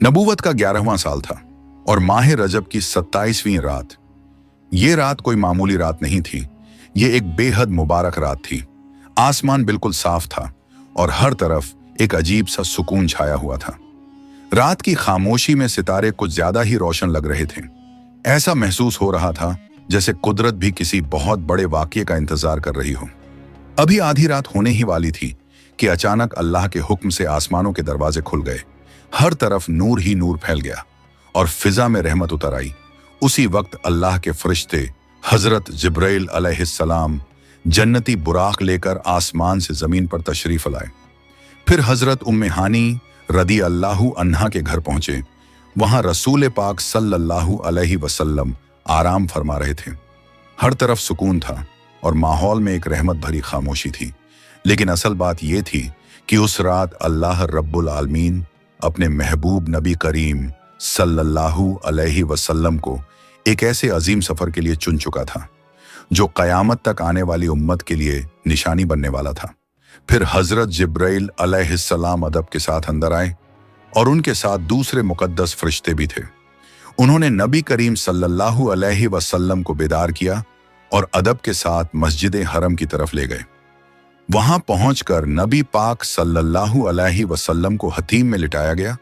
नबूवत का 11वां साल था और माह रजब की 27वीं रात। ये रात कोई मामूली रात नहीं थी, ये एक बेहद मुबारक रात थी। आसमान बिल्कुल साफ था और हर तरफ एक अजीब सा सुकून छाया हुआ था। रात की खामोशी में सितारे कुछ ज्यादा ही रोशन लग रहे थे। ऐसा महसूस हो रहा था जैसे कुदरत भी किसी बहुत बड़े वाक़ये का इंतजार कर रही हो। अभी आधी रात होने ही वाली थी कि अचानक अल्लाह के हुक्म से आसमानों के दरवाजे खुल गए। हर तरफ नूर ही नूर फैल गया और फिजा में रहमत उतर आई। उसी वक्त अल्लाह के फरिश्ते हजरत जिब्राइल अलैहिस्सलाम जन्नती बुराक लेकर आसमान से जमीन पर तशरीफ लाए। फिर हजरत उम्मे हानी रदी अल्लाहु अन्हा के घर पहुंचे। वहां रसूल पाक सल्लल्लाहु अलैहि वसल्लम आराम फरमा रहे थे। हर तरफ सुकून था और माहौल में एक रहमत भरी खामोशी थी। लेकिन असल बात यह थी कि उस रात अल्लाह रब्बुल आलमीन अपने महबूब नबी करीम सल्लल्लाहु अलैहि वसल्लम को एक ऐसे अजीम सफर के लिए चुन चुका था जो कयामत तक आने वाली उम्मत के लिए निशानी बनने वाला था। फिर हजरत जिब्राइल अलैहिस्सलाम अदब के साथ अंदर आए और उनके साथ दूसरे मुकद्दस फरिश्ते भी थे। उन्होंने नबी करीम सल्लल्लाहु अलैहि वसल्लम को बेदार किया और अदब के साथ मस्जिद हरम की तरफ ले गए। वहां पहुंचकर नबी पाक सल्लल्लाहु अलैहि वसल्लम को हतीम में लिटाया गया।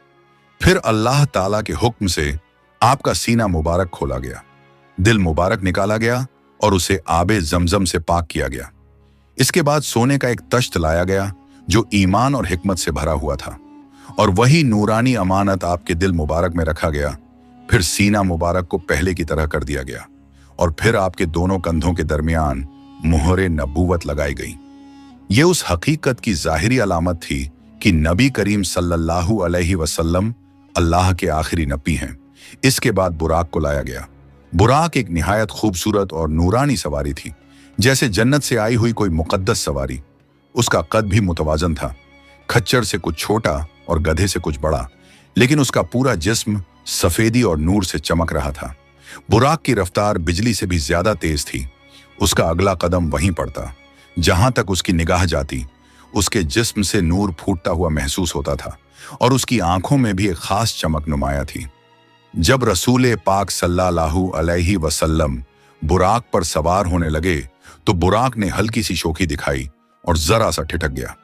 फिर अल्लाह ताला के हुक्म से आपका सीना मुबारक खोला गया, दिल मुबारक निकाला गया और उसे आबे जमजम से पाक किया गया। इसके बाद सोने का एक तश्त लाया गया जो ईमान और हिकमत से भरा हुआ था और वही नूरानी अमानत आपके दिल मुबारक में रखा गया। फिर सीना मुबारक को पहले की तरह कर दिया गया और फिर आपके दोनों कंधों के दरमियान मुहरे नबूवत लगाई गई। ये उस हकीकत की जाहिरी अलामत थी कि नबी करीम सल्लल्लाहु अलैहि वसल्लम अल्लाह के आखिरी नबी हैं। इसके बाद बुराक को लाया गया। बुराक एक निहायत खूबसूरत और नूरानी सवारी थी, जैसे जन्नत से आई हुई कोई मुकद्दस सवारी। उसका कद भी मुतवाजन था, खच्चर से कुछ छोटा और गधे से कुछ बड़ा, लेकिन उसका पूरा जिस्म सफेदी और नूर से चमक रहा था। बुराक की रफ्तार बिजली से भी ज्यादा तेज थी। उसका अगला कदम वहीं पड़ता जहां तक उसकी निगाह जाती। उसके जिस्म से नूर फूटता हुआ महसूस होता था और उसकी आंखों में भी एक खास चमक नुमाया थी। जब रसूल पाक सल्लल्लाहु अलैहि वसल्लम बुराक पर सवार होने लगे तो बुराक ने हल्की सी शोखी दिखाई और जरा सा ठिठक गया।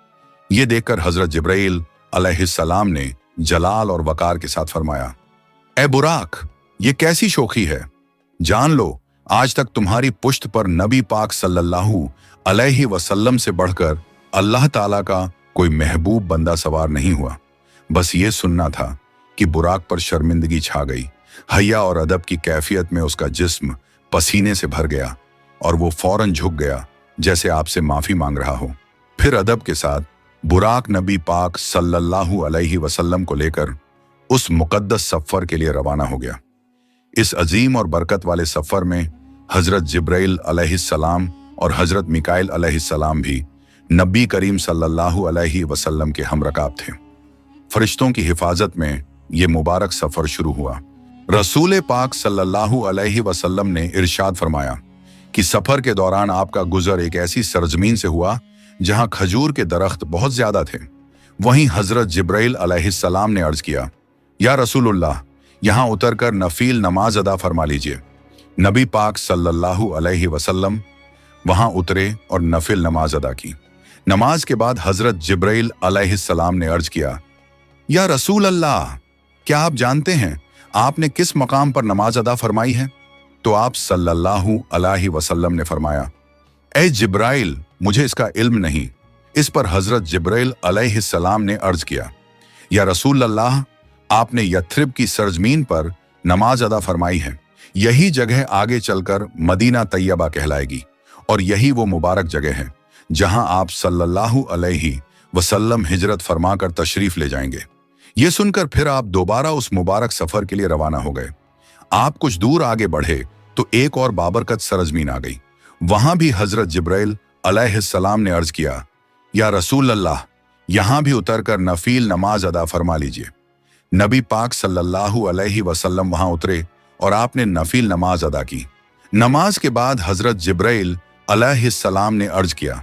ये देखकर हजरत जिब्राइल अलैहिस्सलाम ने जलाल और वकार के साथ फरमाया, ए बुराक, ये कैसी शोखी है? जान लो, आज तक तुम्हारी पुश्त पर नबी पाक सल्लल्लाहु अलैहि वसल्लम से बढ़कर अल्लाह ताला का कोई महबूब बंदा सवार नहीं हुआ। बस ये सुनना था कि बुराक पर शर्मिंदगी छा गई। हया और अदब की कैफियत में उसका जिस्म पसीने से भर गया और वो फौरन झुक गया जैसे आपसे माफी मांग रहा हो। फिर अदब के साथ बुराक नबी पाक सल्लल्लाहु अलैहि वसल्लम को लेकर उस मुकद्दस सफर के लिए रवाना हो गया। इस अजीम और बरकत वाले सफर में हजरत जिब्राइल अलैहिस्सलाम और हजरत मिकाइल अलैहिस्सलाम भी नबी करीम सल्लल्लाहु अलैहि वसल्लम के हमरकाब थे। फरिश्तों की हिफाजत में ये मुबारक सफर शुरू हुआ। रसूल पाक सल्लल्लाहु अलैहि वसल्लम ने इरशाद फरमाया कि सफर के दौरान आपका गुजर एक ऐसी सरजमीन से हुआ जहां खजूर के दरख्त बहुत ज्यादा थे। वहीं हजरत जिब्राइल अलैहिस्सलाम ने अर्ज किया, या रसूलुल्लाह, यहां उतरकर नफील नमाज अदा फरमा लीजिए। नबी पाक सल्लल्लाहु अलैहि वसल्लम वहां उतरे और नफिल नमाज अदा की। नमाज के बाद हजरत जिब्राइल अलैहिस्सलाम ने अर्ज किया, या रसूल अल्लाह, क्या आप जानते हैं आपने किस मकाम पर नमाज अदा फरमाई है? तो आप सल्लल्लाहु अलैहि वसल्लम ने फरमाया, ए जिब्राइल, मुझे इसका इल्म नहीं। इस पर हजरत जिब्राइल अलैहिस्सलाम ने अर्ज किया, या रसूल अल्लाह, आपने यथरिब की सरजमीन पर नमाज अदा फरमाई है। यही जगह आगे चलकर मदीना तैयबा कहलाएगी और यही वो मुबारक जगह है जहां आप सल्लल्लाहु अलैहि वसल्लम हिजरत फरमाकर तशरीफ ले जाएंगे। ये सुनकर फिर आप दोबारा उस मुबारक सफर के लिए रवाना हो गए। आप कुछ दूर आगे बढ़े तो एक और बाबरकत सरजमीन आ गई। वहां भी हजरत जिब्राइल अलैहिस्सलाम ने अर्ज किया, या रसूल अल्लाह, यहां भी उतरकर नफील नमाज अदा फरमा लीजिए। नबी पाक सल्लल्लाहु अलैहि वसल्लम वहां उतरे और आपने नफील नमाज अदा की। नमाज के बाद हजरत जिब्राइल अलैहिस्सलाम ने अर्ज किया,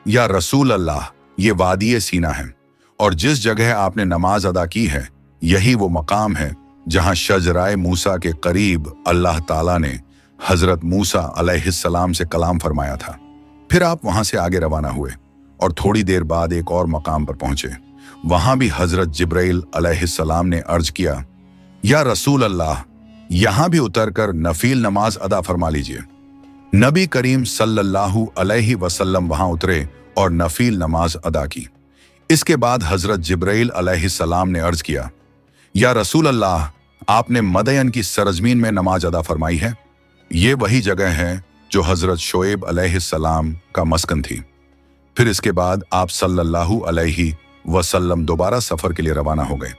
या रसूल अल्लाह, ये वादी सीना है और जिस जगह आपने नमाज अदा की है यही वो मकाम है जहां शजराए मूसा के करीब अल्लाह ताला ने हजरत मूसा अलैहिस्सलाम से कलाम फरमाया था। फिर आप वहां से आगे रवाना हुए और थोड़ी देर बाद एक और मकाम पर पहुंचे। वहां भी हजरत जिब्राइल अलैहिस्सलाम ने अर्ज किया, या रसूल अल्लाह, यहां भी उतरकर नफील नमाज अदा फरमा लीजिए। नबी करीम सल्लल्लाहु अलैहि वसल्लम वहां उतरे और नफील नमाज अदा की। इसके बाद हजरत जिब्राइल अलैहिस्सलाम ने अर्ज किया, या रसूल अल्लाह, आपने मदयन की सरजमीन में नमाज अदा फरमाई है। ये वही जगह है जो हजरत शोएब अलैहिस्सलाम का मस्कन थी। फिर इसके बाद आप सल्लल्लाहु अलैहि वसल्लम दोबारा सफर के लिए रवाना हो गए।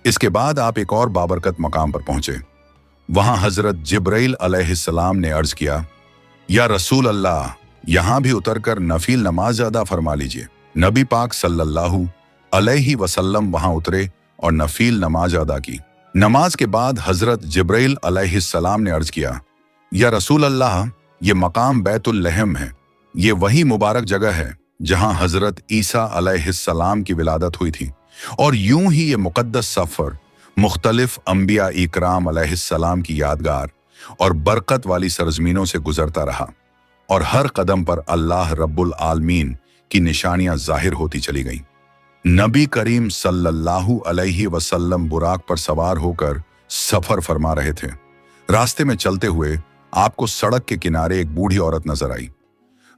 इसके बाद आप एक और बाबरकत मकाम पर पहुंचे। वहां हजरत जिब्राइल अलैहिस्सलाम ने अर्ज किया, या रसूल अल्लाह, यहां भी उतरकर नफील नमाज अदा फरमा लीजिए। नबी पाक सल्लल्लाहु अलैहि वसल्लम वहां उतरे और नफील नमाज अदा की। नमाज के बाद हजरत जिब्राइल अलैहिस्सलाम ने अर्ज किया, या रसूल अल्लाह, ये मकाम बैतुल लहम है। ये वही मुबारक जगह है जहां हजरत ईसा अलैहिस्सलाम की विलादत हुई थी। और यूं ही ये मुकद्दस सफर मुख्तलिफ अंबिया इकराम अलैहिस्सलाम की यादगार और बरकत वाली सरजमीनों से गुजरता रहा और हर कदम पर अल्लाह रब्बुल आलमीन की निशानियां जाहिर होती चली गईं। नबी करीम सल्लल्लाहु अलैहि वसल्लम बुराक पर सवार होकर सफर फरमा रहे थे। रास्ते में चलते हुए आपको सड़क के किनारे एक बूढ़ी औरत नजर आई।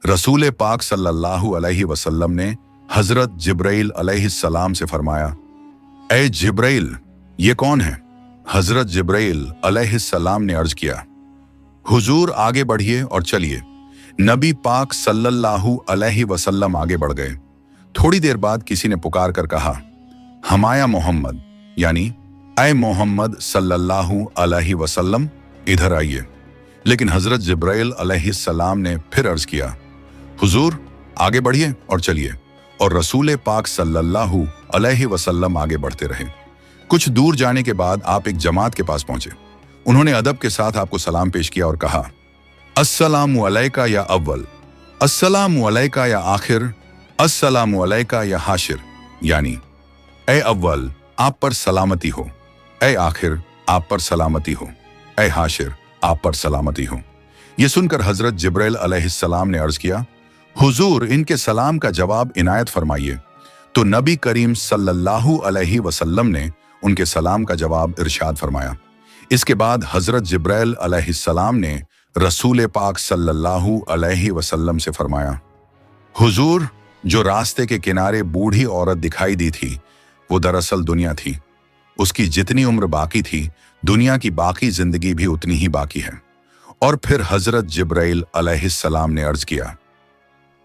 रसूल पाक सल्लल्लाहु अलैहि वसल्लम ने हजरत जिब्राइल अलैहिस्सलाम से फरमाया, ए जिब्राइल, ये कौन है? हजरत जिब्राइल अलैहिस्सलाम ने अर्ज किया, हुजूर आगे बढ़िए और चलिए। नबी पाक सल्लल्लाहु अलैहि वसल्लम आगे बढ़ गए। थोड़ी देर बाद किसी ने पुकार कर कहा, हमाया मोहम्मद, यानी ऐ मोहम्मद सल्लल्लाहु अलैहि वसल्लम, इधर आइए। लेकिन हजरत जिब्राइल अलैहिस्सलाम ने फिर अर्ज किया, हुजूर आगे बढ़िए और चलिए। और रसूल पाक सल्लल्लाहु अलैहि वसल्लम आगे बढ़ते रहे। कुछ दूर जाने के बाद आप एक जमात के पास पहुंचे। उन्होंने अदब के साथ आपको सलाम पेश किया और कहा, अस्सलामु अलैका या अव्वल, अस्सलामु अलैका या आखिर, अस्सलामु अलैका या हाशिर, यानी ए अव्वल आप पर सलामती हो, ए आखिर आप पर सलामती हो, ए हाशिर आप पर सलामती हो। यह सुनकर हजरत जिब्राइल अलैहिस्सलाम ने अर्ज किया, हुजूर इनके सलाम का जवाब इनायत फरमाइए। तो नबी करीम सल्लल्लाहु अलैहि वसल्लम ने उनके सलाम का जवाब इरशाद फरमाया। इसके बाद हजरत जिब्राइल अलैहिस्सलाम ने रसूल पाक सल्लल्लाहु अलैहि वसल्लम से फरमाया, हुजूर जो रास्ते के किनारे बूढ़ी औरत दिखाई दी थी वो दरअसल दुनिया थी। उसकी जितनी उम्र बाकी थी, दुनिया की बाकी जिंदगी भी उतनी ही बाकी है। और फिर हजरत जिब्राइल अलैहिस्सलाम ने अर्ज किया,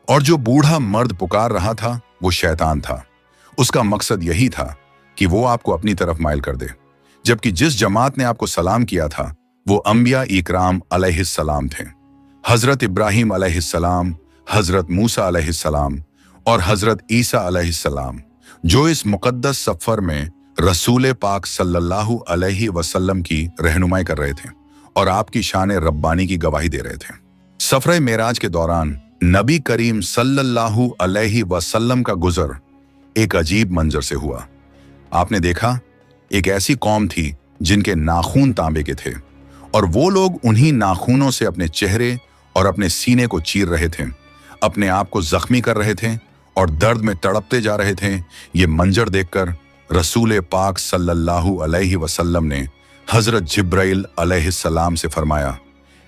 और जो बूढ़ा मर्द पुकार रहा था वो शैतान था। उसका मकसद यही था कि वो आपको अपनी तरफ माइल कर दे। जबकि जिस जमात ने आपको सलाम किया था वो अंबिया इकराम अलैहिस्सलाम थे। हजरत इब्राहिम अलैहिस्सलाम, हजरत मूसा अलैहिस्सलाम और हजरत ईसा अलैहिस्सलाम, जो इस मुकद्दस सफर में रसूल पाक सल्लल्लाहु अलैहि वसल्लम की रहनुमाई कर रहे थे और आपकी शान रब्बानी की गवाही दे रहे थे। सफर मेराज के दौरान नबी करीम सल्लल्लाहु अलैहि वसल्लम का गुजर एक अजीब मंजर से हुआ। आपने देखा, एक ऐसी कौम थी जिनके नाखून तांबे के थे और वो लोग उन्हीं नाखूनों से अपने चेहरे और अपने सीने को चीर रहे थे, अपने आप को जख्मी कर रहे थे और दर्द में तड़पते जा रहे थे। ये मंजर देखकर रसूल पाक सल्लल्लाहु अलैहि वसल्लम ने हजरत जिब्राइल अलैहिस्सलाम से फरमाया,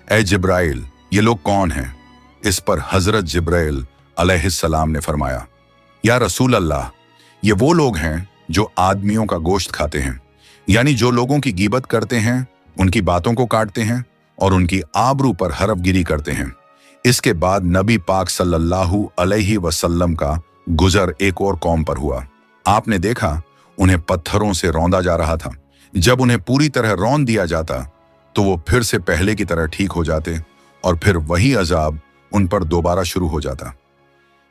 ए जिब्राइल, ये लोग कौन हैं? इस पर हजरत जिब्राइल अलैहिस्सलाम ने फरमाया, या रसूल अल्लाह, ये वो लोग हैं जो आदमियों का गोश्त खाते हैं, यानी जो लोगों की गीबत करते हैं, उनकी बातों को काटते हैं और उनकी आबरू पर हरफगिरी करते हैं। इसके बाद नबी पाक सल्लल्लाहु अलैहि वसल्लम का गुजर एक और कौम पर हुआ। आपने देखा, उन्हें पत्थरों से रौंदा जा रहा था। जब उन्हें पूरी तरह रौंद दिया जाता तो वो फिर से पहले की तरह ठीक हो जाते और फिर वही अजाब उन पर दोबारा शुरू हो जाता।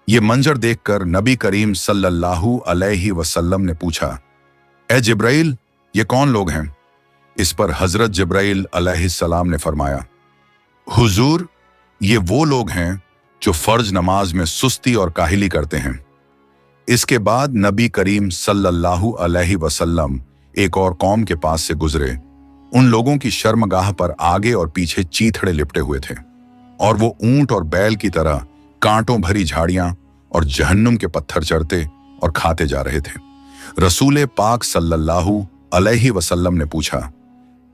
ये मंजर देखकर नबी करीम सल्लल्लाहु अलैहि वसल्लम ने पूछा, ए जिब्राइल, ये कौन लोग हैं? इस पर हजरत जिब्राइल अलैहिस्सलाम ने फरमाया, हुजूर, ये वो लोग हैं जो फर्ज नमाज में सुस्ती और काहिली करते हैं। इसके बाद नबी करीम सल्लल्लाहु अलैहि वसल्लम एक और कौम के पास से गुजरे, उन लोगों की शर्मगाह पर आगे और पीछे चीथड़े लिपटे हुए थे और वो ऊंट और बैल की तरह कांटों भरी झाड़ियां और जहन्नुम के पत्थर चढ़ते और खाते जा रहे थे। रसूल पाक सल्लल्लाहु अलैहि वसल्लम ने पूछा,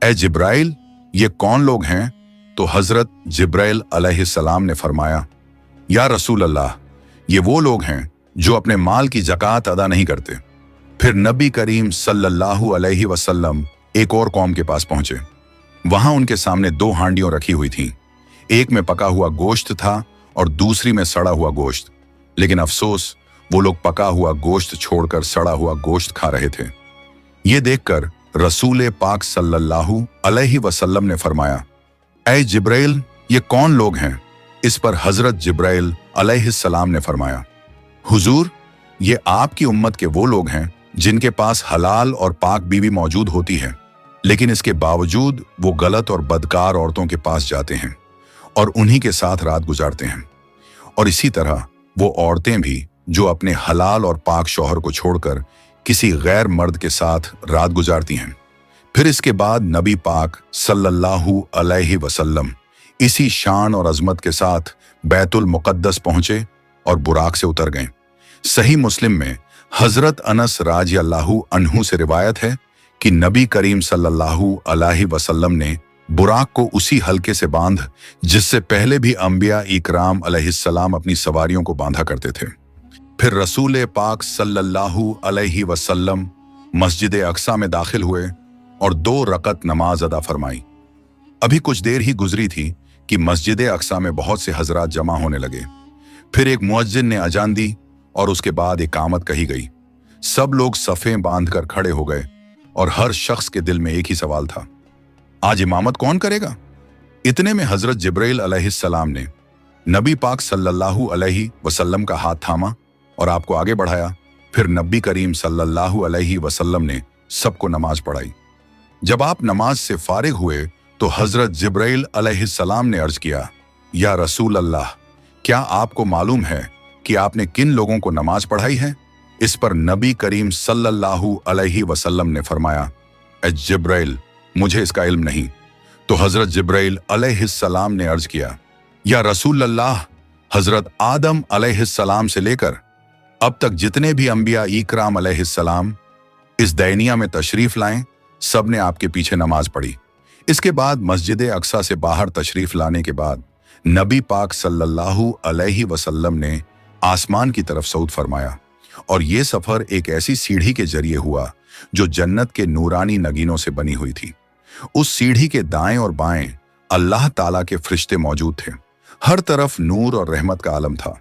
ए जिब्राइल, ये कौन लोग हैं? तो हजरत जिब्राइल अलैहिस्सलाम ने फरमाया, या रसूल अल्लाह, ये वो लोग हैं जो अपने माल की ज़कात अदा नहीं करते। फिर नबी करीम सल्लल्लाहु अलैहि वसल्लम एक और कौम के पास पहुंचे। वहां उनके सामने 2 हांडियों रखी हुई थीं। एक में पका हुआ गोश्त था और दूसरी में सड़ा हुआ गोश्त। लेकिन अफसोस, वो लोग पका हुआ गोश्त छोड़कर सड़ा हुआ गोश्त खा रहे थे। ये देखकर रसूल पाक सल्लल्लाहु अलैहि वसल्लम ने फरमाया, ऐ जिब्राइल, ये कौन लोग हैं? इस पर हजरत जिब्राइल अलैहिस्सलाम ने फरमाया, हुजूर, ये आपकी उम्मत के वो लोग हैं जिनके पास हलाल और पाक बीवी मौजूद होती है, लेकिन इसके बावजूद वो गलत और बदकार औरतों के पास जाते हैं और उन्हीं के साथ रात गुजारते हैं। और इसी तरह वो औरतें भी जो अपने हलाल और पाक शौहर को छोड़कर किसी गैर मर्द के साथ रात गुजारती हैं। फिर इसके बाद नबी पाक सल्लल्लाहु अलैहि वसल्लम इसी शान और अजमत के साथ बैतुल मुक़द्दस पहुंचे और बुराक से उतर गए। सही मुस्लिम में हजरत अनस राज़ियल्लाहु अन्हु से रिवायत है कि नबी करीम सल्लल्लाहु अलैहि वसल्लम ने बुराक को उसी हल्के से बांध जिससे पहले भी अंबिया इकराम अलैहिस्सलाम अपनी सवारियों को बांधा करते थे। फिर रसूल पाक सल्लल्लाहु अलैहि वसल्लम मस्जिद अक्सा में दाखिल हुए और 2 रकत नमाज अदा फरमाई। अभी कुछ देर ही गुजरी थी कि मस्जिद अक्सा में बहुत से हजरात जमा होने लगे। फिर एक मुअज्जिन ने अजान दी और उसके बाद इकामत कही गई। सब लोग सफ़ें बांधकर खड़े हो गए और हर शख्स के दिल में एक ही सवाल था, आज इमामत कौन करेगा? इतने में हजरत जिब्राइल अलैहिस्सलाम ने नबी पाक सल्लल्लाहु अलैहि वसल्लम का हाथ थामा और आपको आगे बढ़ाया। फिर नबी करीम सल्लल्लाहु अलैहि वसल्लम ने सबको नमाज पढ़ाई। जब आप नमाज से फारिग हुए तो हजरत जिब्राइल अलैहिस्सलाम ने अर्ज किया, या रसूल अल्लाह, क्या आपको मालूम है कि आपने किन लोगों को नमाज पढ़ाई है? इस पर नबी करीम सल्लल्लाहु अलैहि वसल्लम ने फरमाया, ए जिब्राइल, मुझे इसका इल्म नहीं। तो हजरत जिब्राइल अलैहिस्सलाम ने अर्ज किया, या रसूल अल्लाह, हजरत आदम अलैहिस्सलाम से लेकर अब तक जितने भी अंबिया इकराम अलैहिस्सलाम इस दैनिया में तशरीफ लाएं, सब ने आपके पीछे नमाज पढ़ी। इसके बाद मस्जिद अक्सा से बाहर तशरीफ लाने के बाद नबी पाक सल्लल्लाहु अलैहि वसल्लम ने आसमान की तरफ सऊद फरमाया और ये सफर एक ऐसी सीढ़ी के जरिए हुआ जो जन्नत के नूरानी नगीनों से बनी हुई थी। उस सीढ़ी के दाएं और बाएं अल्लाह ताला के फरिश्ते मौजूद थे। हर तरफ नूर और रहमत का आलम था।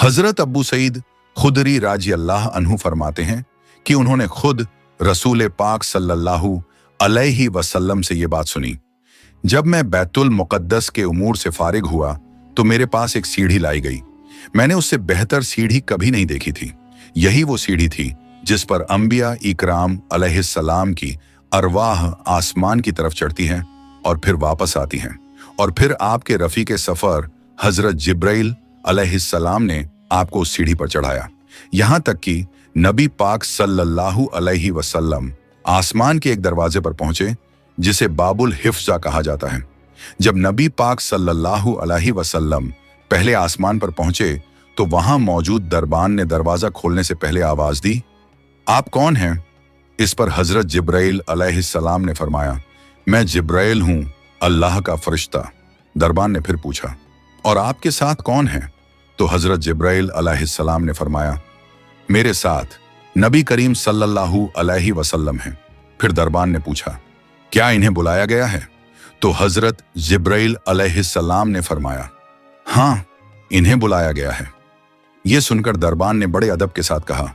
हजरत अबू सईद खुदरी राज़ियल्लाहु अन्हु फरमाते हैं कि उन्होंने खुद रसूल पाक सल्लल्लाहु अलैहि वसल्लम से ये बात सुनी। जब मैं बैतुल मुक़द्दस के उमूर से फारिग हुआ तो मेरे पास एक सीढ़ी लाई गई। मैंने उससे बेहतर सीढ़ी कभी नहीं देखी थी। यही वो सीढ़ी थी जिस पर अंबिया इकराम अलैहिस्सलाम की अरवाह आसमान की तरफ चढ़ती हैं और फिर वापस आती हैं। और फिर आपके रफ़ीक सफ़र हजरत जिब्राइल अलैहिस्सलाम ने आपको उस सीढ़ी पर चढ़ाया, यहाँ तक कि नबी पाक सल्लल्लाहु अलैहि वसल्लम आसमान के एक दरवाजे पर पहुंचे जिसे बाबुल हिफ्जा कहा जाता है। जब नबी पाक सल्लल्लाहु अलैहि वसल्लम पहले आसमान पर पहुंचे तो वहां मौजूद दरबान ने दरवाजा खोलने से पहले आवाज दी, आप कौन हैं? इस पर हजरत जिब्राइल अलैहिस्सलाम ने फरमाया, मैं जिब्राइल हूं, अल्लाह का फरिश्ता। दरबान ने फिर पूछा, और आपके साथ कौन है? तो हजरत जिब्राइल अलैहिस्सलाम ने फरमाया, मेरे साथ नबी करीम सल्लल्लाहु अलैहि वसल्लम हैं। फिर दरबान ने पूछा, क्या इन्हें बुलाया गया है? तो हजरत जिब्राइल अलैहिस्सलाम ने फरमाया, हाँ, इन्हें बुलाया गया है। यह सुनकर दरबान ने बड़े अदब के साथ कहा,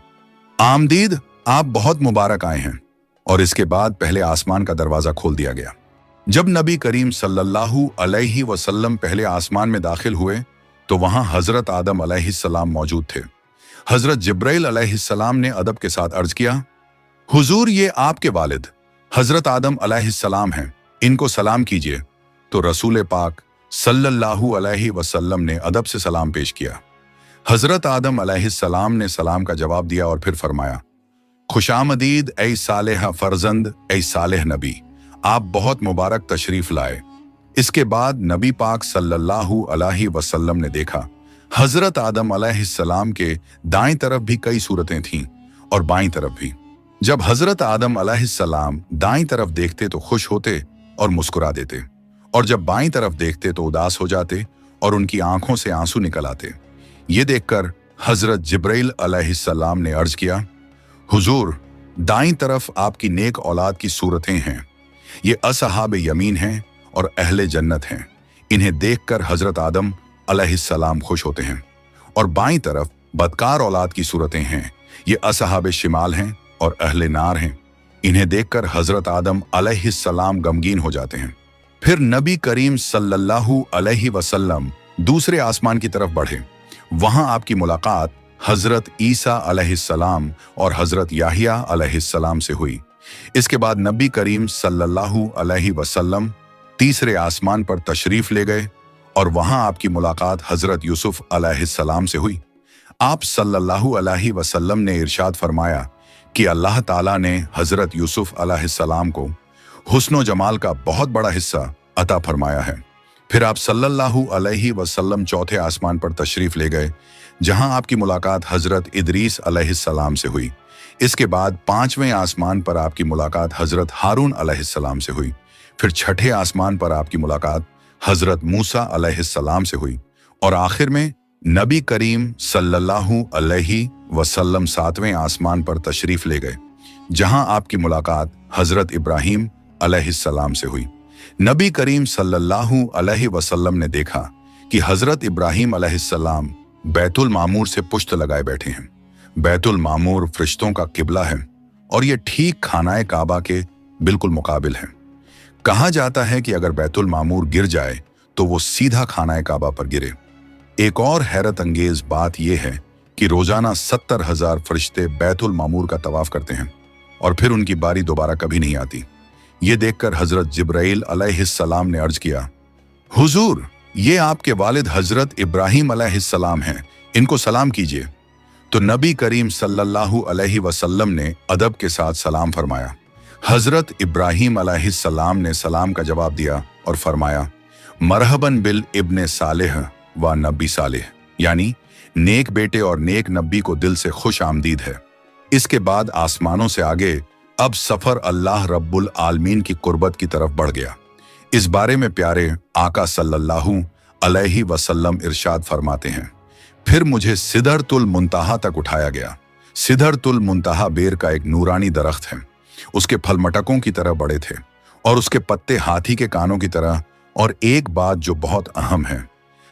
आमदीद, आप बहुत मुबारक आए हैं। और इसके बाद पहले आसमान का दरवाजा खोल दिया गया। जब नबी करीम सल्लल्लाहु अलैहि वसल्लम पहले आसमान में दाखिल हुए तो वहां हजरत आदम अलैहिस्सलाम मौजूद थे। हजरत जिब्राइल अलैहिस्सलाम ने अदब के साथ अर्ज किया, हुजूर, ये आपके वालिद हजरत आदम अलैहिस्सलाम हैं, इनको सलाम कीजिए। तो रसूल पाक सल्लल्लाहु अलैहि वसल्लम ने अदब से सलाम पेश किया। हजरत आदम अलैहिस्सलाम ने सलाम का जवाब दिया और फिर फरमाया, खुशामदीद ऐ सालेह फरजंद ऐ सालेह नबी, आप बहुत मुबारक तशरीफ लाए। इसके बाद नबी पाक सल्लल्लाहु अलैहि वसल्लम ने देखा हजरत आदम अलैहिस्सलाम के दाएं तरफ भी कई सूरतें थीं और बाईं तरफ भी। जब हजरत आदम अलैहिस्सलाम दाईं तरफ देखते तो खुश होते और मुस्कुरा देते, और जब बाईं तरफ देखते तो उदास हो जाते और उनकी आंखों से आंसू निकल आते। ये देखकर हजरत जिब्राइल अलैहिस्सलाम ने अर्ज किया, हुजूर, दाईं तरफ आपकी नेक औलाद की सूरतें हैं, ये असहाब यमीन हैं और अहले जन्नत हैं। इन्हें देखकर हजरत आदम अलैहिस्सलाम खुश होते हैं। और बाईं तरफ बदकार औलाद की सूरतें हैं, ये असहाब शिमाल हैं और अहले नार हैं। इन्हें देखकर हजरत आदम अलैहिस्सलाम गमगीन हो जाते हैं। फिर नबी करीम सल्लल्लाहु अलैहि वसल्लम दूसरे आसमान की तरफ बढ़े। वहां आपकी मुलाकात हजरत ईसा अलैहिस्सलाम और हजरत याहिया अलैहिस्सलाम से हुई। इसके बाद नबी करीम सल्लल्लाहु अलैहि वसल्लम तीसरे आसमान पर तशरीफ ले गए और वहां आपकी मुलाकात हजरत यूसुफ अलैहिस्सलाम से हुई। आप सल्लल्लाहु अलैहि वसल्लम ने इरशाद फरमाया कि अल्लाह ताला ने हजरत यूसुफ अलैहिस्सलाम को हुस्न जमाल का बहुत बड़ा हिस्सा अता फरमाया है। फिर आप सल्लल्लाहु अलैहि वसल्लम चौथे आसमान पर तशरीफ ले गए, जहां आपकी मुलाकात हजरत इदरीस अलैहिस्सलाम से हुई। इसके बाद पांचवें आसमान पर आपकी मुलाकात हजरत हारून अलैहिस्सलाम से हुई। फिर छठे आसमान पर आपकी मुलाकात हजरत मूसा अलैहिस्सलाम से हुई। और आखिर में नबी करीम सल्लल्लाहु अलैहि वसल्लम सातवें आसमान पर तशरीफ ले गए, जहां आपकी मुलाकात हजरत इब्राहीम अलैहिस्सलाम से हुई। नबी करीम सल्लल्लाहु अलैहि वसल्लम ने देखा कि हजरत इब्राहीम अलैहिस्सलाम बैतुल मामूर से पुश्त लगाए बैठे हैं। बैतुल मामूर फरिश्तों का किबला है और ये ठीक खानाए काबा के बिल्कुल मुकाबिल है। कहा जाता है कि अगर बैतुल मामूर गिर जाए तो वो सीधा खानाए काबा पर गिरे। एक और हैरत अंगेज बात यह है कि रोजाना 70,000 फरिश्ते बैतुल मामूर का तवाफ करते हैं और फिर उनकी बारी दोबारा कभी नहीं आती। ये देखकर हजरत जिब्राइल अलैहिस्सलाम ने अर्ज किया, हुजूर, ये आपके वालिद हजरत इब्राहीम अलैहिस्सलाम हैं, इनको सलाम कीजिए। तो नबी करीम सल्लल्लाहु अलैहि वसल्लम ने अदब के साथ सलाम फरमाया। हजरत इब्राहीम अलैहिस्सलाम ने सलाम का जवाब दिया और फरमाया, मरहबन बिल इब्ने सालेह व नबी सालेह, यानी नेक बेटे और नेक नबी को दिल से खुश आमदीद है। इसके बाद आसमानों से आगे अब सफर अल्लाह रब्बुल आलमीन की कुर्बत की तरफ बढ़ गया। इस बारे में प्यारे आका सल्लल्लाहु अलैहि वसल्लम इरशाद फरमाते हैं, फिर मुझे सिदरतुल मुंतहा तक उठाया गया। सिदरतुल मुंतहा बेर का एक नूरानी दरख्त है। उसके फल मटकों की तरह बड़े थे और उसके पत्ते हाथी के कानों की तरह। और एक बात जो बहुत अहम है,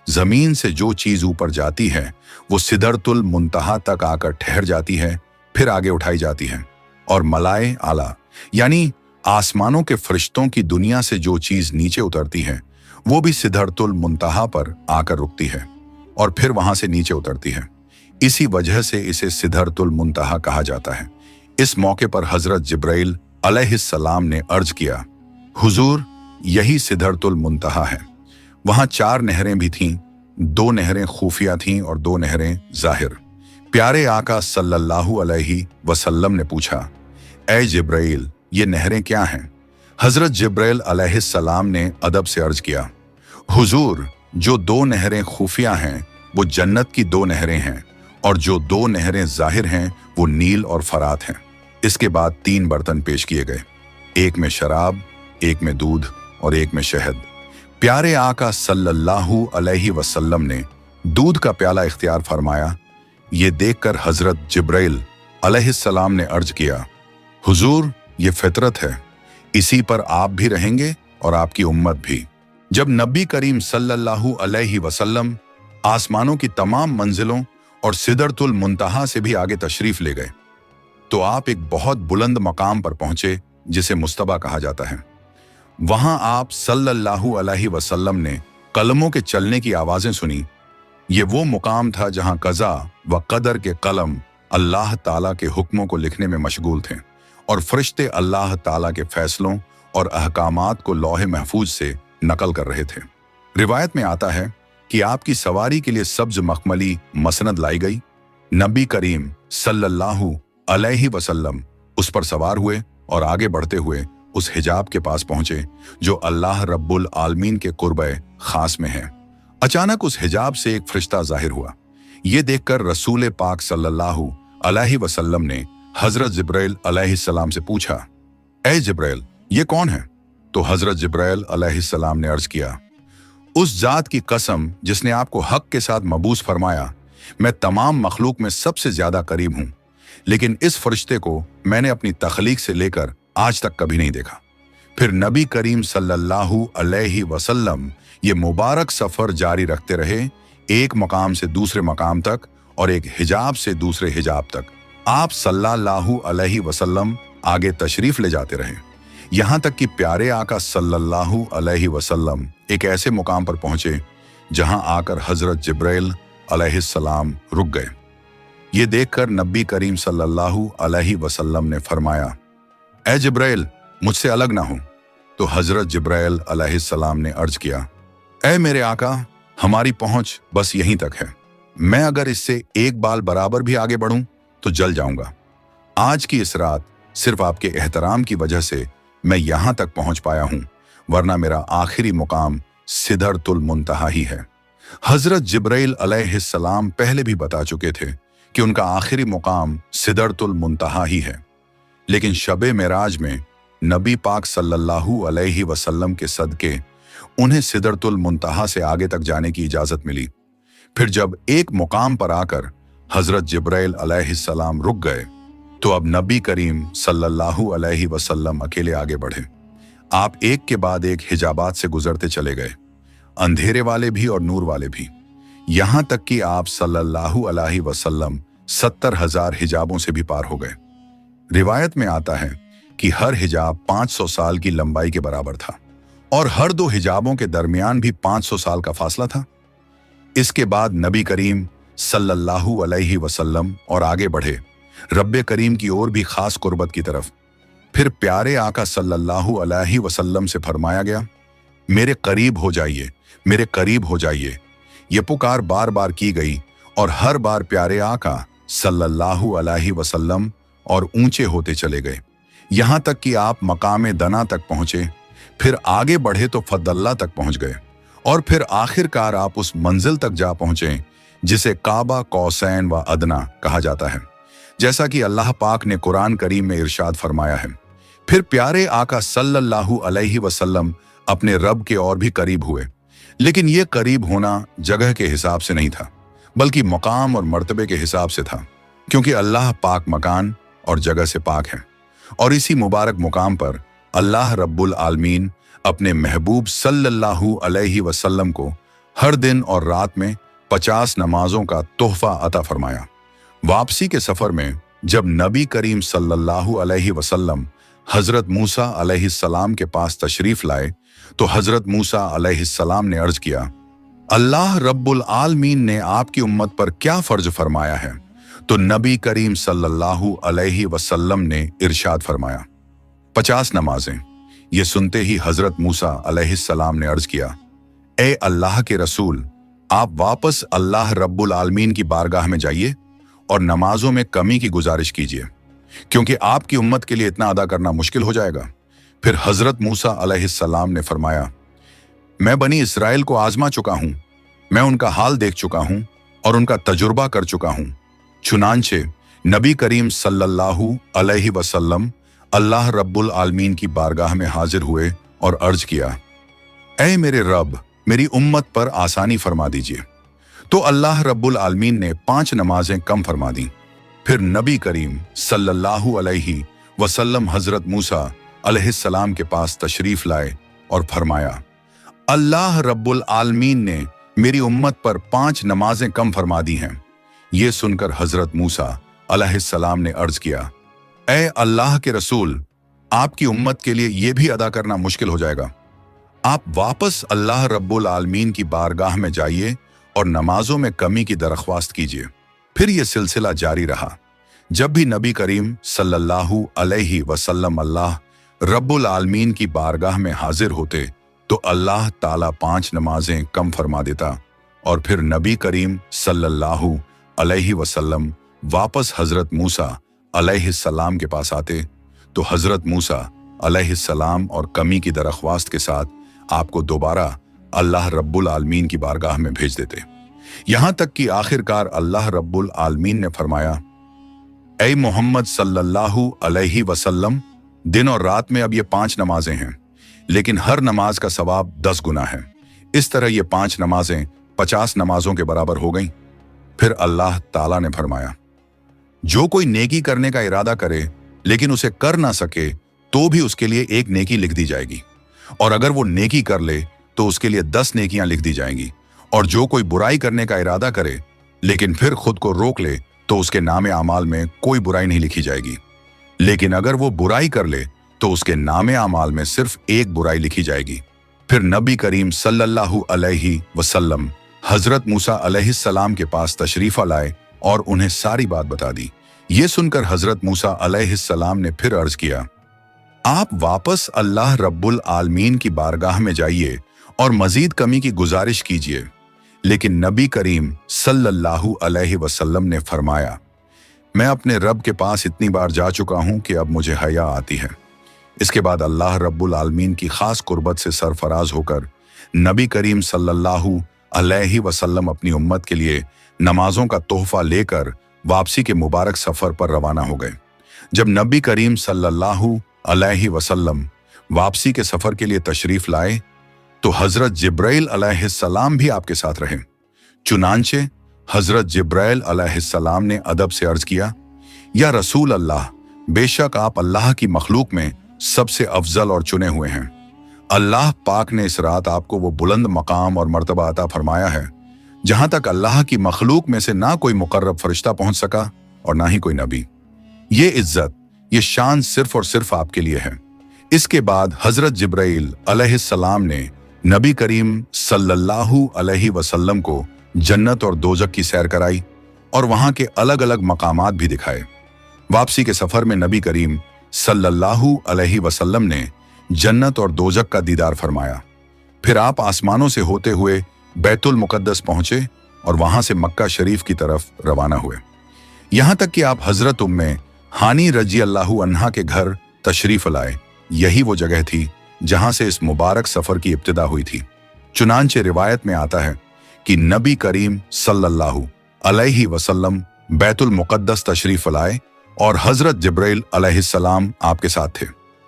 जमीन से जो चीज ऊपर जाती है वो सिदरतुल मुंतहा तक आकर ठहर जाती है, फिर आगे उठाई जाती है। और मलाए आला, यानी आसमानों के फरिश्तों की दुनिया से जो चीज नीचे उतरती है वो भी सिदरतुल मुंतहा पर आकर रुकती है और फिर वहां से नीचे उतरती है। इसी वजह से इसे सिदरतुल मुंतहा कहा जाता है। इस मौके पर हजरत जिब्राइल अलैहिस्सलाम ने अर्ज किया, हुजूर, यही सिदरतुल मुंतहा है। वहां 4 नहरें भी थीं, 2 नहरें खुफिया थीं और 2 नहरें जाहिर। प्यारे आका सल्लल्लाहु अलैहि वसल्लम ने पूछा, ऐ जिब्राइल, ये नहरें क्या हैं? हजरत जिब्राइल अलैहिस्सलाम ने अदब से अर्ज किया, हुजूर, जो 2 नहरें खुफिया हैं वो जन्नत की 2 नहरें हैं और जो 2 नहरें जाहिर हैं वो नील और फरात हैं। इसके बाद 3 बर्तन पेश किए गए, एक में शराब, एक में दूध और एक में शहद। प्यारे आका सल्लल्लाहु अलैहि वसल्लम ने दूध का प्याला इख्तियार फरमाया। ये देखकर हजरत जिब्राइल अलैहिस्सलाम ने अर्ज किया, हुजूर, ये फितरत है, इसी पर आप भी रहेंगे और आपकी उम्मत भी। जब नबी करीम सल्लल्लाहु अलैहि वसल्लम आसमानों की तमाम मंजिलों और सिदरतुल मुंतहा से भी आगे तशरीफ ले गए तो आप एक बहुत बुलंद मकाम पर पहुंचे जिसे मुस्तबा कहा जाता है। वहां आप सल्लल्लाहु अलैहि वसल्लम ने कलमों के चलने की आवाजें सुनी। ये वो मुकाम था जहां कज़ा व कदर के कलम अल्लाह ताला के हुक्मों को लिखने में मशगूल थे और फरिश्ते अल्लाह ताला के फैसलों और अहकामात को लौहे महफूज से नकल कर रहे थे। रिवायत में आता है कि आपकी सवारी के लिए सब्ज मखमली मसनद लाई गई। नबी करीम सल्लल्लाहु अलैहि वसल्लम उस पर सवार हुए और आगे बढ़ते हुए उस हिजाब के पास पहुंचे जो अल्लाह रब्बुल आलमीन के कुर्बे खास में है। अचानक उस हिजाब से एक फरिश्ता जाहिर हुआ। ये देखकर रसूल पाक सल्लल्लाहु अलैहि वसल्लम ने हजरत जिब्राइल अलैहिस्सलाम से पूछा, ए जिब्राइल, ये कौन है? तो हजरत जिब्राइल अलैहिस्सलाम ने अर्ज किया, उस जात की कसम जिसने आपको हक के साथ मबूस फरमाया, मैं तमाम मखलूक में सबसे ज्यादा करीब हूं, लेकिन इस फरिश्ते को मैंने अपनी तख्लीक से लेकर आज तक कभी नहीं देखा। फिर नबी करीम सल्लल्लाहु अलैहि वसल्लम ये मुबारक सफर जारी रखते रहे, एक मकाम से दूसरे मकाम तक और एक हिजाब से दूसरे हिजाब तक। आप सल्लल्लाहु अलैहि वसल्लम आगे तशरीफ ले जाते रहे, यहां तक कि प्यारे आका सल्लल्लाहु अलैहि वसल्लम एक ऐसे मुकाम पर पहुंचे जहां आकर हजरत जिब्राइल अलैहिस्सलाम रुक गए। ये देखकर नबी करीम सल्लल्लाहु अलैहि वसल्लम ने फरमाया, ए जिब्राइल, मुझसे अलग ना हो। तो हजरत जिब्राइल अलैहिस्सलाम ने अर्ज किया, ए मेरे आका, हमारी पहुंच बस यहीं तक है। मैं अगर इससे एक बाल बराबर भी आगे बढ़ूं तो जल जाऊंगा। आज की इस रात सिर्फ आपके एहतराम की वजह से मैं यहां तक पहुंच पाया हूं, वरना मेरा आखिरी मुकाम सिदरतुल मुंतहा ही है। हजरत जिब्राइल अलैहिस्सलाम पहले भी बता चुके थे कि उनका आखिरी मुकाम सिदरतुल मुंतहा ही है, लेकिन शबे मेराज में नबी पाक सल्लल्लाहु अलैहि वसल्लम के सदके उन्हें सिदरतुल मुंतहा से आगे तक जाने की इजाजत मिली। फिर जब एक मुकाम पर आकर हजरत जिब्राइल अलैहिस्सलाम रुक गए तो अब नबी करीम सल्लल्लाहु अलैहि वसल्लम अकेले आगे बढ़े। आप एक के बाद एक हिजाबात से गुजरते चले गए, अंधेरे वाले भी और नूर वाले भी, यहां तक कि आप सल्लल्लाहु अलैहि वसल्लम 70,000 हिजाबों से भी पार हो गए। रिवायत में आता है कि हर हिजाब 500 साल की लंबाई के बराबर था और हर दो हिजाबों के दरमियान भी 500 साल का फासला था। इसके बाद नबी करीम सल्लल्लाहु अलैहि वसल्लम और आगे बढ़े रब्बे करीम की ओर भी खास कुर्बत की तरफ। फिर प्यारे आका सल्लल्लाहु अलैहि वसल्लम से फरमाया गया, मेरे करीब हो जाइए, मेरे करीब हो जाइए। ये पुकार बार बार की गई और हर बार प्यारे आका सल्लल्लाहु अलैहि वसल्लम और ऊंचे होते चले गए, यहां तक कि आप मकामे दना तक पहुंचे। फिर आगे बढ़े तो फदल्ला तक पहुंच गए और फिर आखिरकार आप उस मंजिल तक जा पहुंचे जिसे काबा कौसैन व अदना कहा जाता है, जैसा कि अल्लाह पाक ने कुरान करीम में इरशाद फरमाया है। फिर प्यारे आका सल्लल्लाहु अलैहि वसल्लम अपने रब के और भी करीब हुए, लेकिन यह करीब होना जगह के हिसाब से नहीं था, बल्कि मकाम और मर्तबे के हिसाब से था, क्योंकि अल्लाह पाक मकान और जगह से पाक है। और इसी मुबारक मुकाम पर अल्लाह रब्बुल आलमीन अपने महबूब सल्लल्लाहु अलैहि वसल्लम को हर दिन और रात में 50 नमाजों का तोहफा अता फरमाया। वापसी के सफर में जब नबी करीम सल्लल्लाहु अलैहि वसल्लम हजरत मूसा अलैहिस्सलाम के पास तशरीफ लाए तो हजरत मूसा अलैहिस्सलाम ने अर्ज किया, अल्लाह रब्बुल आलमीन ने आपकी उम्मत पर क्या फर्ज फरमाया है? तो नबी करीम सल्लल्लाहु अलैहि वसल्लम ने इरशाद फरमाया, 50 नमाजें। ये सुनते ही हजरत मूसा अलैहिस्सलाम ने अर्ज किया, ए अल्लाह के रसूल, आप वापस अल्लाह रब्बुल आलमीन की बारगाह में जाइए और नमाजों में कमी की गुजारिश कीजिए, क्योंकि आपकी उम्मत के लिए इतना अदा करना मुश्किल हो जाएगा। फिर हजरत मूसा अलैहिस्सलाम ने फरमाया, मैं बनी इसराइल को आजमा चुका हूं, मैं उनका हाल देख चुका हूं और उनका तजुर्बा कर चुका हूं। चुनांचे नबी करीम सल्लल्लाहु अलैहि वसल्लम अल्लाह रब्बुल आलमीन की बारगाह में हाजिर हुए और अर्ज किया, ऐ मेरे रब, मेरी उम्मत पर आसानी फरमा दीजिए। तो अल्लाह रब्बुल आलमीन ने 5 नमाजें कम फरमा दी। फिर नबी करीम सल्लल्लाहु अलैहि वसल्लम हजरत मूसा अलैहिस्सलाम के पास तशरीफ लाए और फरमाया, अल्लाह रब्बुल आलमीन ने मेरी उम्मत पर 5 नमाजें कम फरमा दी हैं। ये सुनकर हजरत मूसा अलैहिस्सलाम ने अर्ज किया, ऐ अल्लाह के रसूल, आपकी उम्मत के लिए यह भी अदा करना मुश्किल हो जाएगा। आप वापस अल्लाह रब्बुल आलमीन की बारगाह में जाइए और नमाजों में कमी की दरख्वास्त कीजिए। फिर यह सिलसिला जारी रहा। जब भी नबी करीम सल्लल्लाहु अलैहि वसल्लम अल्लाह रब्बुल आलमीन की बारगाह में हाजिर होते तो अल्लाह ताला 5 नमाजें कम फरमा देता और फिर नबी करीम सल्लल्लाहु अलैहि वसल्लम वापस हजरत मूसा अलैहिस्सलाम के पास आते तो हजरत मूसा अलैहिस्सलाम और कमी की दरख्वास्त के साथ आपको दोबारा अल्लाह रब्बुल आलमीन की बारगाह में भेज देते। यहां तक कि आखिरकार अल्लाह रब्बुल आलमीन ने फरमाया, ऐ मोहम्मद सल्लल्लाहु अलैहि वसल्लम, दिन और रात में अब ये 5 नमाजें हैं, लेकिन हर नमाज का सवाब 10 गुना है। इस तरह ये 5 नमाजें 50 नमाजों के बराबर हो गईं। फिर अल्लाह ताला ने फरमाया, जो कोई नेकी करने का इरादा करे लेकिन उसे कर ना सके तो भी उसके लिए 1 नेकी लिख दी जाएगी, और अगर वो नेकी कर ले तो उसके लिए 10 नेकियां लिख दी जाएंगी। और जो कोई बुराई करने का इरादा करे लेकिन फिर खुद को रोक ले तो उसके नामे आमाल में कोई बुराई नहीं लिखी जाएगी, लेकिन अगर वो बुराई कर ले तो उसके नामे आमाल में सिर्फ 1 बुराई लिखी जाएगी। फिर नबी करीम सल्लल्लाहु अलैहि वसल्लम हजरत मूसा अलैहिस्सलाम के पास तशरीफा लाए और उन्हें सारी बात बता दी। ये सुनकर हजरत मूसा अलैहिस्सलाम ने फिर अर्ज किया, आप वापस अल्लाह रब्बुल आलमीन की बारगाह में जाइए और मजीद कमी की गुजारिश कीजिए। लेकिन नबी करीम सल्लल्लाहु अलैहि वसल्लम ने फरमाया, मैं अपने रब के पास इतनी बार जा चुका हूं कि अब मुझे हया आती है। इसके बाद अल्लाह रब्बुल आलमीन की खास कुर्बत से सरफराज होकर नबी करीम सल्लल्लाहु अलैहि वसल्लम अपनी उम्मत के लिए नमाजों का तोहफा लेकर वापसी के मुबारक सफर पर रवाना हो गए। जब नबी करीम सल्लल्लाहु अलैहि वसल्लम वापसी के सफर के लिए तशरीफ लाए तो हजरत जिब्राइल अलैहिस्सलाम भी आपके साथ रहे। चुनांचे हजरत जिब्राइल अलैहिस्सलाम ने अदब से अर्ज किया, या रसूल अल्लाह, बेशक आप अल्लाह की मखलूक में सबसे अफजल और चुने हुए हैं। अल्लाह पाक ने इस रात आपको वो बुलंद मकाम और मर्तबा अता फरमाया है जहां तक अल्लाह की मखलूक में से ना कोई मुकर्रब फरिश्ता पहुंच सका और ना ही कोई नबी। ये इज्जत, ये शान सिर्फ और सिर्फ आपके लिए है। इसके बाद हजरत जिब्राइल अलैहिस्सलाम ने नबी करीम सल्लल्लाहु अलैहि वसल्लम को जन्नत और दोजक की सैर कराई और वहां के अलग अलग मकामात भी दिखाए। वापसी के सफर में नबी करीम सल्लल्लाहु अलैहि वसल्लम ने जन्नत और दोजक का दीदार फरमाया। फिर आप आसमानों से होते हुए बैतुल मुकद्दस पहुंचे और वहां से मक्का शरीफ की तरफ रवाना हुए। यहां तक कि आप हजरत उम्मे हानी रजी अल्लाहु अन्हा के घर तशरीफ लाए। यही वो जगह थी जहां से इस मुबारक सफर की इब्तिदा हुई थी। चुनांचे रिवायत में आता है कि नबी करीम सल्लल्लाहु अलैहि वसल्लम बैतुल मुकद्दस तशरीफ लाए और हजरत जिब्राइल अलैहिस्सलाम आपके साथ थे।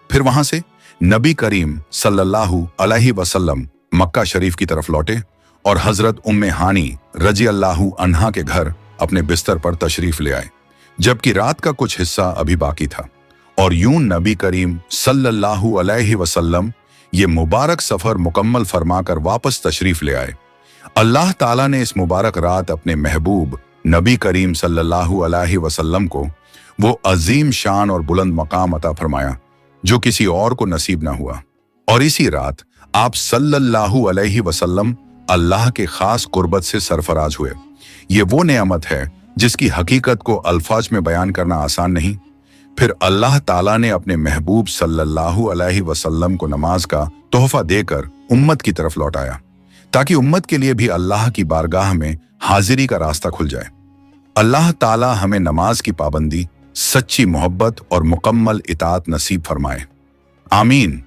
फिर वहां से नबी करीम सल्लल्लाहु अलैहि वसल्लम मक्का शरीफ की तरफ लौटे और हजरत उम्मे हानी रजी अल्लाहु अन्हा के घर अपने बिस्तर पर तशरीफ ले आए, जबकि रात का कुछ हिस्सा अभी बाकी था। और यूं नबी करीम सल्लल्लाहु अलैहि वसल्लम ये मुबारक सफर मुकम्मल फरमाकर वापस तशरीफ ले आए। अल्लाह ताला ने इस मुबारक रात अपने महबूब नबी करीम सल्लल्लाहु अलैहि वसल्लम को वो अजीम शान और बुलंद मकाम अता फरमाया जो किसी और को नसीब ना हुआ। और इसी रात आप सल्लल्लाहु अलैहि वसल्लम अल्लाह के खास कुर्बत से सरफराज हुए। ये वो नेमत है जिसकी हकीकत को अल्फाज में बयान करना आसान नहीं। फिर अल्लाह ताला ने अपने महबूब सल्लल्लाहु अलैहि वसल्लम को नमाज का तोहफा देकर उम्मत की तरफ लौटाया ताकि उम्मत के लिए भी अल्लाह की बारगाह में हाजिरी का रास्ता खुल जाए। अल्लाह ताला हमें नमाज की पाबंदी, सच्ची मोहब्बत और मुकम्मल इताअत नसीब फरमाए। आमीन।